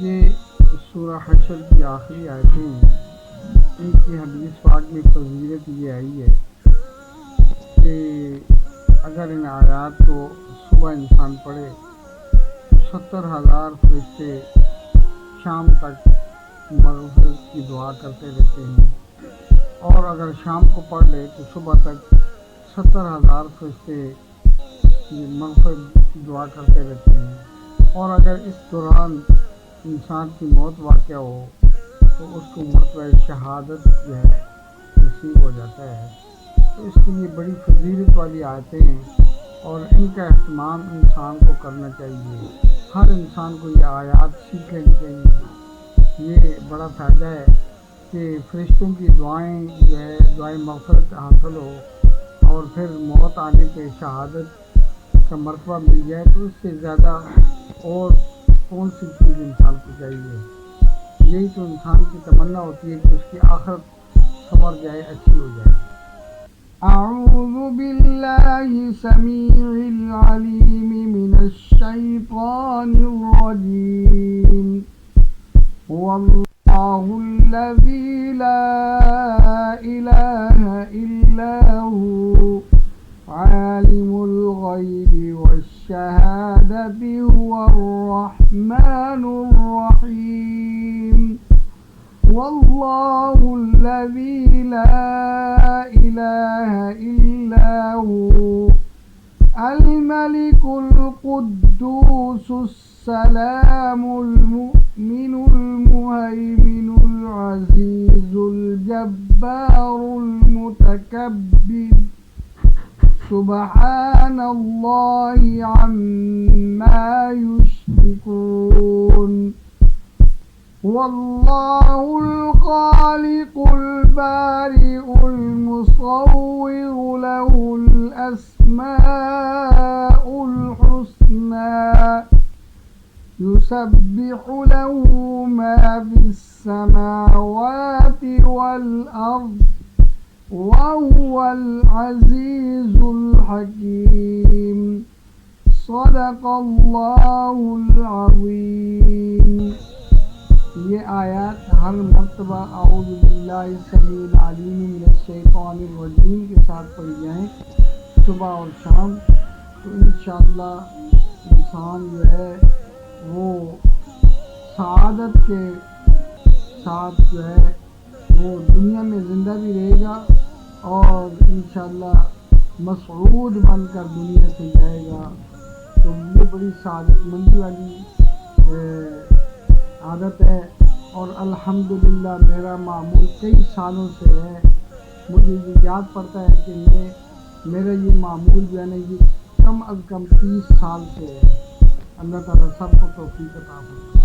یہ سورہ حشر کی آخری آیتیں ہیں. ان کی حدیث پاک میں فضیلت یہ آئی ہے کہ اگر ان آیات کو صبح انسان پڑھے 70,000 فرشتے شام تک مغفرت کی دعا کرتے رہتے ہیں، اور اگر شام کو پڑھ لے تو صبح تک 70,000 فرشتے مغفرت کی دعا کرتے رہتے ہیں. اور اگر اس دوران انسان کی موت واقع ہو تو اس کو مرتبہ شہادت جو ہے نصیب ہو جاتا ہے. تو اس کے لیے بڑی فضیلت والی آیتیں ہیں اور ان کا اہتمام انسان کو کرنا چاہیے. ہر انسان کو یہ آیات سیکھ لینی چاہیے. یہ بڑا فائدہ ہے کہ فرشتوں کی دعائیں جو ہے دعائیں مغفرت حاصل ہو اور پھر موت آنے پہ شہادت کا مرتبہ مل جائے. تو اس سے زیادہ اور کون سی چیز انسان کو چاہیے؟ یہی تو انسان کی تمنا ہوتی ہے کہ اس کی آخرت سنور جائے، اچھی ہو جائے. اعوذ باللہ سمیع العلیم من الشیطان الرجیم. واللہ الذی لا الہ الا هو عالم الغیب والشہادۃ هو الرحمن الرحیم. واللہ الذی لا الہ الا هو الملک القدوس السلام المؤمن المہیمن العزیز الجبار المتکبر. سبحان اللہ عما یشرکون. واللہ الخالق البارئ المصور له الاسماء الحسنى يسبح له ما في السماوات والأرض وهو العزيز الحكيم. صدق اللہ العظیم. یہ آیات ہر مرتبہ اعوذ باللہ السمیع العلیم من الشیطان الرجیم کے ساتھ پڑھی جائیں صبح اور شام، تو انشاءاللہ انسان جو ہے وہ سعادت کے ساتھ جو ہے وہ دنیا میں زندہ بھی رہے گا اور انشاءاللہ مسعود بن کر دنیا سے جائے گا. تو یہ بڑی سعادت مندی والی عادت ہے اور الحمدللہ میرا معمول کئی سالوں سے ہے. مجھے یہ یاد پڑتا ہے کہ میرا یہ معمول جو ہے نا یہ کم از کم 30 سال سے ہے. اللہ تعالیٰ سب کو توفیق عطا فرمائے.